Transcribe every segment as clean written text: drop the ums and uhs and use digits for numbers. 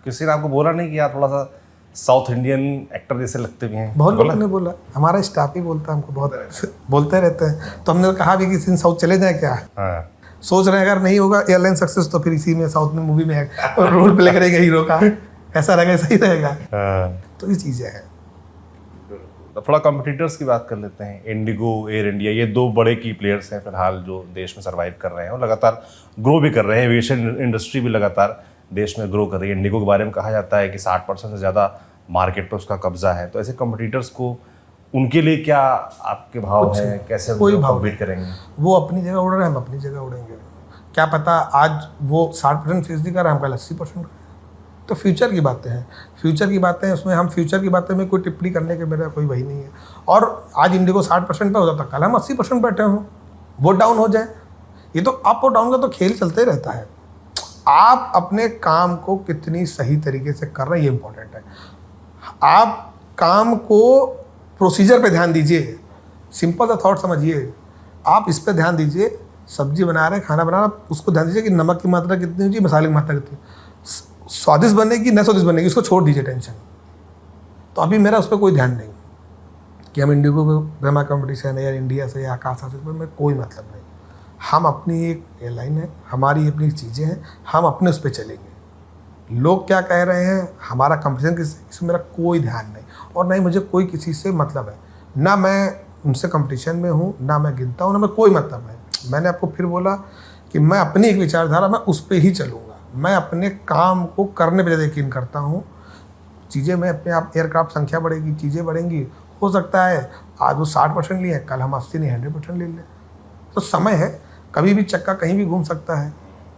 किसी ने आपको बोला नहीं कि यार थोड़ा सा साउथ इंडियन एक्टर जैसे लगते भी हैं? बहुत लोगों ने बोला, हमारा स्टाफ ही बोलता है हमको, बहुत बोलते रहते हैं। तो हमने कहा भी कि किसी दिन साउथ चले जाए क्या। हाँ। सोच रहे हैं अगर नहीं होगा एयरलाइन सक्सेस तो फिर इसी में साउथ में मूवी में रोल प्ले करेगा हीरो का, ऐसा रहेगा, सही रहेगा। हाँ। तो ये चीज़ें हैं। थोड़ा कॉम्पिटिटर्स की बात कर लेते हैं। इंडिगो, एयर इंडिया, ये दो बड़े की प्लेयर्स हैं फिलहाल जो देश में सर्वाइव कर रहे हैं और लगातार ग्रो भी कर रहे हैं। एविएशन इंडस्ट्री भी लगातार देश में ग्रो कर रही है। इंडिगो के बारे में कहा जाता है कि 60% से ज़्यादा मार्केट पर उसका कब्जा है। तो ऐसे कॉम्पिटिटर्स को, उनके लिए क्या आपके भाव हैं, कैसे कोई भाव कॉम्पीट करेंगे? वो अपनी जगह उड़ रहे हैं, हम अपनी जगह उड़ेंगे। क्या पता आज वो 60% फीसदी कर रहे हैं, हम कल 80% कर। तो फ्यूचर की बातें हैं, फ्यूचर की बातें हैं, उसमें हम फ्यूचर की बातें में कोई टिप्पणी करने के मेरा कोई वही नहीं है। और आज इंडिगो 60% पे हो जाता, कल हम 80% बैठे हों, वो डाउन हो जाए। ये तो अप और डाउन का तो खेल चलते ही रहता है। आप अपने काम को कितनी सही तरीके से कर रहे हैं ये इंपॉर्टेंट है। आप काम को प्रोसीजर पे ध्यान दीजिए, सिंपल सा थॉट समझिए, आप इस पे ध्यान दीजिए। सब्जी बना रहे हैं, खाना बना रहे हैं, उसको ध्यान दीजिए कि नमक की मात्रा कितनी होगी, मसाले की मात्रा कितनी, स्वादिष्ट बनेगी न स्वादिष्ट बनेगी, इसको छोड़ दीजिए टेंशन। तो अभी मेरा उस पर कोई ध्यान नहीं कि हम इंडिगो को हमारा कंपटीशन है या इंडिया से या आकाश से, में कोई मतलब नहीं। हम अपनी एक एयरलाइन है, हमारी अपनी चीज़ें हैं, हम अपने उस पर चलेंगे। लोग क्या कह रहे हैं, हमारा कंपटीशन किसी मेरा कोई ध्यान नहीं, और ना ही मुझे कोई किसी से मतलब है। ना मैं उनसे कंपटीशन में हूँ, ना मैं गिनता हूँ, ना मैं कोई मतलब नहीं। मैंने आपको फिर बोला कि मैं अपनी एक विचारधारा, मैं उस पर ही चलूँगा। मैं अपने काम को करने पर ज़्यादा यकीन करता हूँ। चीज़ें मैं अपने आप, एयरक्राफ्ट संख्या बढ़ेगी, चीज़ें बढ़ेंगी, हो सकता है आज वो 60% लिए, कल हम 80 नहीं 100% ले लें। तो समय है, कभी भी चक्का कहीं भी घूम सकता है।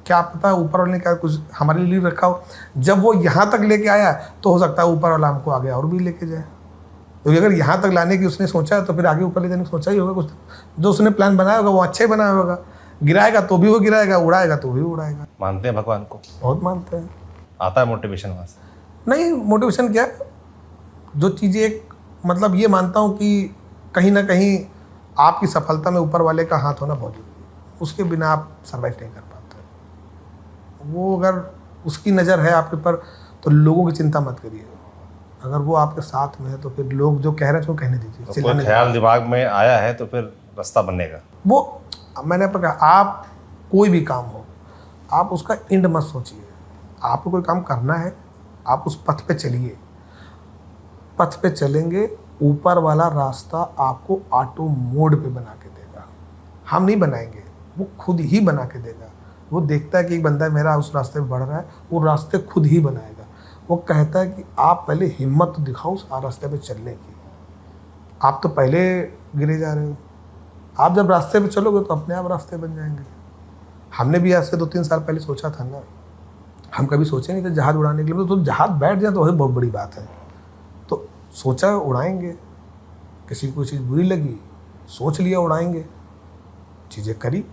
क्या पता ऊपर वाले ने क्या कुछ हमारे लिए रखा हो। जब वो यहाँ तक लेके आया तो हो सकता है ऊपर वाला हमको आगे और भी लेके जाए। क्योंकि अगर यहाँ तक लाने की उसने सोचा है तो फिर आगे ऊपर ले जाने की सोचा ही होगा। कुछ जो उसने प्लान बनाया होगा वो अच्छा ही बनाया होगा। गिराएगा तो भी वो गिराएगा, उड़ाएगा तो भी उड़ाएगा। मानते हैं भगवान को? बहुत मानते हैं। आता है मोटिवेशन वहाँ से? नहीं, मोटिवेशन क्या, जो चीज़ें एक मतलब ये मानता हूँ कि कहीं ना कहीं आपकी सफलता में ऊपर वाले का हाथ होना बहुत जरूरी है। उसके बिना आप सर्वाइव नहीं कर पाते। वो अगर उसकी नज़र है आपके ऊपर तो लोगों की चिंता मत करिए। अगर वो आपके साथ में है तो फिर लोग जो कह रहे हैं उसको कहने दीजिए। तो कोई ख्याल दिमाग में आया है तो फिर रास्ता बनेगा। वो मैंने आपको कहा, आप कोई भी काम हो, आप उसका एंड मत सोचिए। आपको कोई काम करना है, आप उस पथ पे चलिए। पथ पे चलेंगे, ऊपर वाला रास्ता आपको ऑटो मोड पे बना के देगा। हम नहीं बनाएंगे, वो खुद ही बना के देगा। वो देखता है कि एक बंदा मेरा उस रास्ते पे बढ़ रहा है, वो रास्ते खुद ही बनाएगा। वो कहता है कि आप पहले हिम्मत तो दिखाओ उस रास्ते पे चलने की। आप तो पहले गिरे जा रहे हो। आप जब रास्ते पे चलोगे तो अपने आप रास्ते बन जाएंगे। हमने भी आज से 2-3 साल पहले सोचा था ना, हम कभी सोचे नहीं थे जहाज़ उड़ाने के लिए। तो जहाज़ बैठ जाए तो वही बहुत बड़ी बात है। तो सोचा उड़ाएंगे, किसी को चीज़ बुरी लगी, सोच लिया उड़ाएंगे, चीज़ें करी,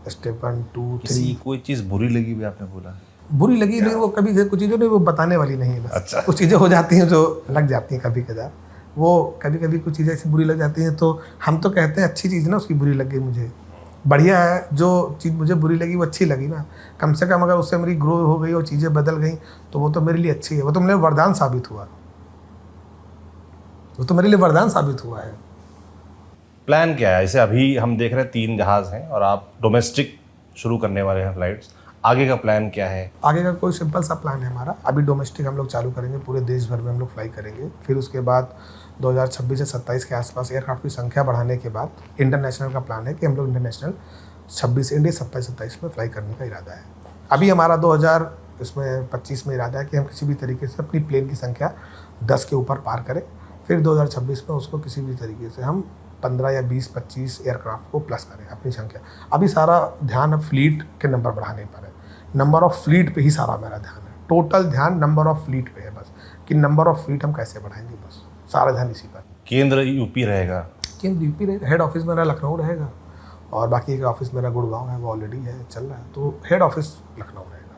स्टेप 1 2 3। कोई चीज़ बुरी लगी भी आपने बोला? बुरी लगी, लेकिन वो कभी कुछ चीज़ें नहीं, वो बताने वाली नहीं है बस। अच्छा। कुछ चीज़ें हो जाती हैं जो लग जाती हैं कभी कदार। वो कभी कभी कुछ चीज़ें ऐसी बुरी लग जाती हैं तो हम तो कहते हैं अच्छी चीज़ ना, उसकी बुरी लग गई मुझे, बढ़िया है। जो चीज़ मुझे बुरी लगी वो अच्छी लगी ना, कम से कम अगर उससे मेरी ग्रो हो गई और चीज़ें बदल गई तो वो तो मेरे लिए अच्छी है। वो तो मेरे लिए वरदान साबित हुआ, वो तो मेरे लिए वरदान साबित हुआ है। प्लान क्या है? जैसे अभी हम देख रहे हैं 3 जहाज़ हैं और आप डोमेस्टिक शुरू करने वाले हैं फ्लाइट्स। आगे का प्लान क्या है? आगे का कोई सिंपल सा प्लान है हमारा। अभी डोमेस्टिक हम लोग चालू करेंगे, पूरे देश भर में हम लोग फ्लाई करेंगे। फिर उसके बाद 2026 से 27 के आसपास एयरक्राफ्ट की संख्या बढ़ाने के बाद इंटरनेशनल का प्लान है कि हम लोग इंटरनेशनल 26 इंडिया 27-27 में फ्लाई करने का इरादा है। अभी हमारा 2025 में इरादा है कि हम किसी भी तरीके से अपनी प्लेन की संख्या 10 के ऊपर पार करें। फिर 2026 में उसको किसी भी तरीके से हम 15 या 20-25 एयरक्राफ्ट को प्लस करें अपनी संख्या। अभी सारा ध्यान अब फ्लीट के नंबर बढ़ाने पर है। नंबर ऑफ फ्लीट पे ही सारा मेरा ध्यान है। टोटल ध्यान नंबर ऑफ फ्लीट पे है बस, कि नंबर ऑफ फ्लीट हम कैसे बढ़ाएंगे, बस सारा ध्यान इसी पर। केंद्र यूपी रहेगा? केंद्र यूपी रहेगा। हेड ऑफिस मेरा लखनऊ रहेगा और बाकी एक ऑफिस मेरा गुड़गांव है, वो ऑलरेडी है, चल रहा है। तो हेड ऑफिस लखनऊ रहेगा,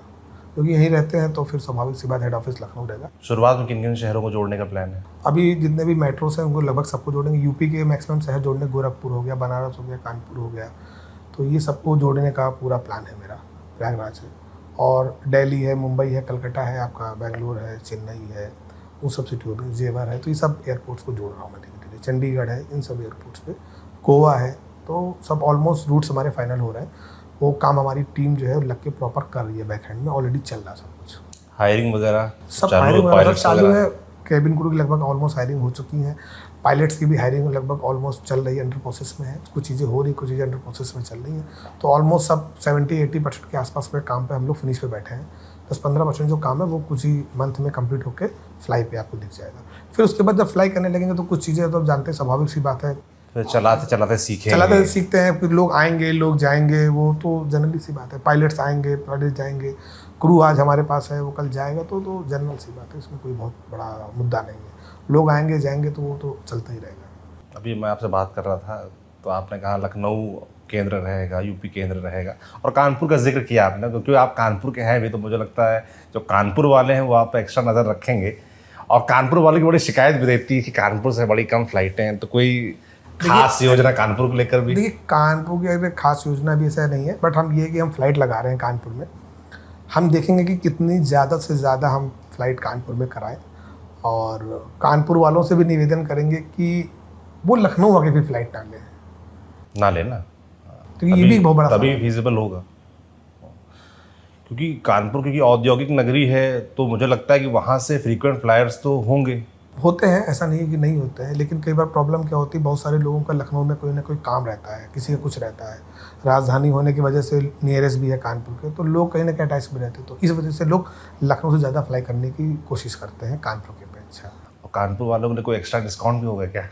क्योंकि यहीं रहते हैं तो फिर स्वाभाविक सी बात हेड ऑफिस लखनऊ रहेगा। शुरुआत में किन किन शहरों को जोड़ने का प्लान है? अभी जितने भी मेट्रोस हैं उनको लगभग सबको जोड़ेंगे। यूपी के मैक्सिमम शहर जोड़ने, गोरखपुर हो गया, बनारस हो गया, कानपुर हो गया, तो ये सबको जोड़ने का पूरा प्लान है मेरा। प्रयागराज है। और दिल्ली है, मुंबई है, कलकत्ता है, आपका बेंगलोर है, चेन्नई है, उन सब सिटियों में जेवर है, तो ये सब एयरपोर्ट्स को जोड़ रहा हूँ मैं धीरे धीरे। चंडीगढ़ है, इन सब एयरपोर्ट्स पे, गोवा है, तो सब ऑलमोस्ट रूट्स हमारे फाइनल हो रहे हैं। वो काम हमारी टीम जो है लग के प्रॉपर कर रही है, बैक हैंड में ऑलरेडी चल रहा है सब कुछ। हायरिंग वगैरह सब हायरिंग वगैरह चालू है। केबिन क्रू की लगभग ऑलमोस्ट हायरिंग हो चुकी है। पायलट्स की भी हायरिंग लगभग ऑलमोस्ट चल रही है, अंडर प्रोसेस में है। कुछ चीज़ें हो रही, कुछ चीज़ें अंडर प्रोसेस में चल रही हैं। तो ऑलमोस्ट सब 70-80% के आसपास में काम पे हम लोग फिनिश पे बैठे हैं। 10-15% जो काम है वो कुछ ही मंथ में कंप्लीट होकर फ्लाई पे आपको दिख जाएगा। फिर उसके बाद जब फ्लाई करने लगेंगे तो कुछ चीज़ें तो आप जानते हैं, स्वाभाविक सी बात है, फिर चलाते चलाते सीखते हैं। फिर लोग आएंगे, लोग जाएंगे, वो तो जनरली सी बात है। पायलट्स आएंगे, पायलट जाएंगे, क्रू आज हमारे पास है, वो कल जाएगा, तो जनरल सी बात है, इसमें कोई बहुत बड़ा मुद्दा नहीं है। लोग आएंगे जाएंगे तो वो तो चलता ही रहेगा। अभी मैं आपसे बात कर रहा था तो आपने कहा लखनऊ केंद्र रहेगा, यूपी केंद्र रहेगा, और कानपुर का जिक्र किया आपने, क्योंकि आप कानपुर के हैं भी, तो मुझे लगता है जो कानपुर वाले हैं वो आप पे एक्स्ट्रा नज़र रखेंगे। और कानपुर वाले की बड़ी शिकायत भी रहती है कि कानपुर से बड़ी कम फ्लाइटें हैं, तो कोई खास योजना कानपुर को लेकर भी? देखिए, कानपुर की अगर खास योजना भी ऐसा नहीं है, बट हम ये कि हम फ्लाइट लगा रहे हैं कानपुर में। हम देखेंगे कि कितनी ज़्यादा से ज़्यादा हम फ्लाइट कानपुर में कराएं, और कानपुर वालों से भी निवेदन करेंगे कि वो लखनऊ आके भी फ्लाइट ना लेना, तो ये भी बहुत बड़ा तभी फिजिबल होगा। क्योंकि कानपुर क्योंकि औद्योगिक नगरी है, तो मुझे लगता है कि वहाँ से फ्रीक्वेंट फ्लायर्स तो होते हैं, ऐसा नहीं है कि नहीं होते हैं। लेकिन कई बार प्रॉब्लम क्या होती है, बहुत सारे लोगों का लखनऊ में कोई ना कोई काम रहता है, किसी का कुछ रहता है, राजधानी होने की वजह से नियरेस्ट भी है कानपुर के, तो लोग कहीं ना कहीं अटैच में रहते हैं, तो इस वजह से लोग लखनऊ से ज़्यादा फ्लाई करने की कोशिश करते हैं कानपुर के अपेक्षा। और कानपुर वालों के लिए कोई एक्स्ट्रा डिस्काउंट भी होगा क्या?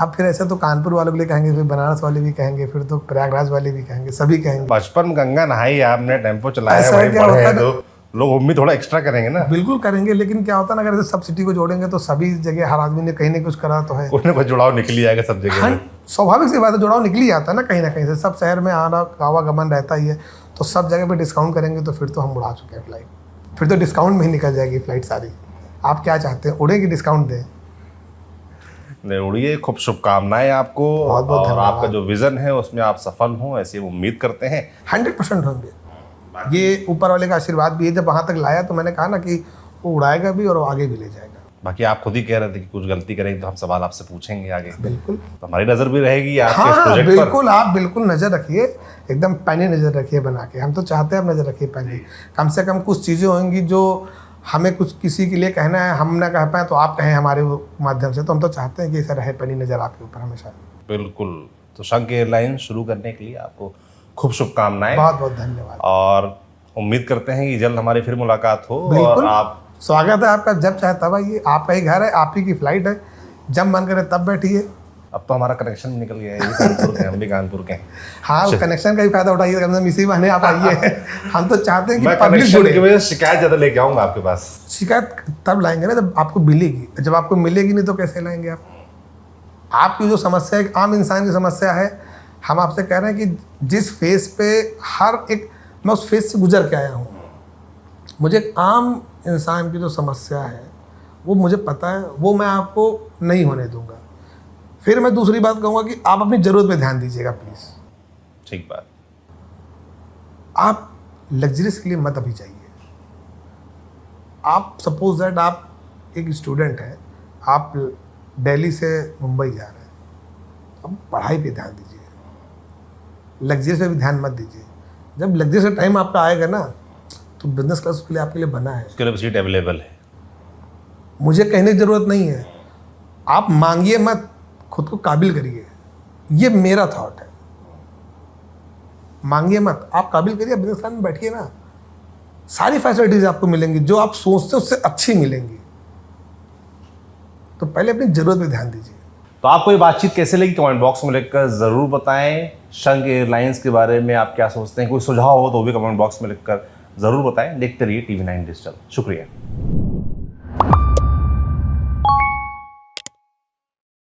अब फिर ऐसे तो कानपुर वालों के लिए कहेंगे, फिर बनारस वाले भी कहेंगे, फिर तो प्रयागराज वाले भी कहेंगे, सभी कहेंगे। 55 गंगा नहाई आपने, टेम्पो चलाया, ऐसा वहीं क्या पड़े होता हैं, है तो लोग उम्मीद थोड़ा एक्स्ट्रा करेंगे ना। बिल्कुल करेंगे, लेकिन क्या होता है ना, अगर सब सिटी को जोड़ेंगे तो सभी जगह हर आदमी ने कहीं ना कुछ करा तो है, कोई ना कोई जुड़ाव निकल ही जाएगा सब जगह। हाँ, स्वाभाविक सी बात है, जुड़ाव निकल ही आता है ना कहीं से। सब शहर में आना आवागमन रहता ही है, तो सब जगह पे डिस्काउंट करेंगे तो फिर तो हम उड़ा चुके हैं फ्लाइट। फिर तो डिस्काउंट में ही निकल जाएगी फ्लाइट सारी। आप क्या चाहते हैं, उड़े कि डिस्काउंट दें? नहीं, उड़िए। खूब शुभकामनाएं आपको, बहुत बहुत और धन्यवाद। आपका जो विजन है उसमें आप सफल हों, ऐसी उम्मीद करते हैं। 100% होंगे। ये ऊपर वाले का आशीर्वाद भी है। जब वहाँ तक लाया तो मैंने कहा ना कि वो उड़ाएगा भी और आगे भी ले जाएगा। बाकी आप खुद ही कह रहे थे कि कुछ गलती करेंगे तो हम सवाल आपसे पूछेंगे आगे। बिल्कुल, तो हमारी नज़र भी रहेगी आपके इस हाँ प्रोजेक्ट बिल्कुल, आप बिल्कुल नज़र रखिए, एकदम पैनी नज़र रखिए बना के। हम तो चाहते हैं आप नज़र रखिए पैनी। कम से कम कुछ चीज़ें होंगी जो हमें कुछ किसी के लिए कहना है, हम ना कह पाए तो आप कहें हमारे माध्यम से, तो हम तो चाहते हैं कि ऐसा रहे पैनी नज़र आपके ऊपर हमेशा। बिल्कुल। तो शंख एयरलाइंस शुरू करने के लिए आपको खूब शुभकामनाएं, बहुत बहुत धन्यवाद। और उम्मीद करते हैं कि जल्द हमारी फिर मुलाकात हो। बिल्कुल, और आप, स्वागत है आपका, जब चाहे तब आइए। आपका ही घर है, आप ही की फ्लाइट है, जब मन करे तब बैठिए। अब तो हमारा कनेक्शन निकल गया है, ये कानपुर के, हम भी कानपुर के हैं। हाँ, उस कनेक्शन का भी फायदा उठाइए, कम से कम इसी बहाने आप आइए। हम तो चाहते हैं कि मैं पब्लिक कनेक्शन जुड़े। की वजह से शिकायत ज़्यादा लेके आऊँगा आपके पास। शिकायत तब लाएंगे ना जब आपको मिलेगी। जब आपको मिलेगी नहीं तो कैसे लाएंगे आप? आपकी जो समस्या है, आम इंसान की समस्या है, हम आपसे कह रहे हैं कि जिस फेस पे हर एक, मैं उस फेस से गुजर के आया हूँ। मुझे एक आम इंसान की जो समस्या है वो मुझे पता है, वो मैं आपको नहीं होने दूंगा। फिर मैं दूसरी बात कहूँगा कि आप अपनी ज़रूरत पे ध्यान दीजिएगा प्लीज़। ठीक बात। आप लग्जरीज के लिए मत अभी जाइए। आप सपोज दैट आप एक स्टूडेंट हैं, आप दिल्ली से मुंबई जा रहे हैं, अब पढ़ाई पे ध्यान दीजिए, लग्जरी पे भी ध्यान मत दीजिए। जब लग्जरी का टाइम आपका आएगा ना, तो बिजनेस क्लास के लिए आपके लिए बना है, उसके लिए सीट अवेलेबल है। मुझे कहने की ज़रूरत नहीं है। आप मांगिए मत, खुद को काबिल करिए, ये मेरा थॉट है। मांगिए मत, आप काबिल करिए, बिजनेस क्लास में बैठिए ना, सारी फैसिलिटीज आपको मिलेंगी, जो आप सोचते हैं उससे अच्छी मिलेंगी। तो पहले अपनी ज़रूरत पे ध्यान दीजिए। तो आपको ये बातचीत कैसे लगी, कमेंट बॉक्स में लिखकर ज़रूर बताएं। शंख एयरलाइंस के बारे में आप क्या सोचते हैं, कोई सुझाव हो तो भी कमेंट बॉक्स में लिखकर ज़रूर बताएं। देखते रहिए TV9 डिजिटल। शुक्रिया।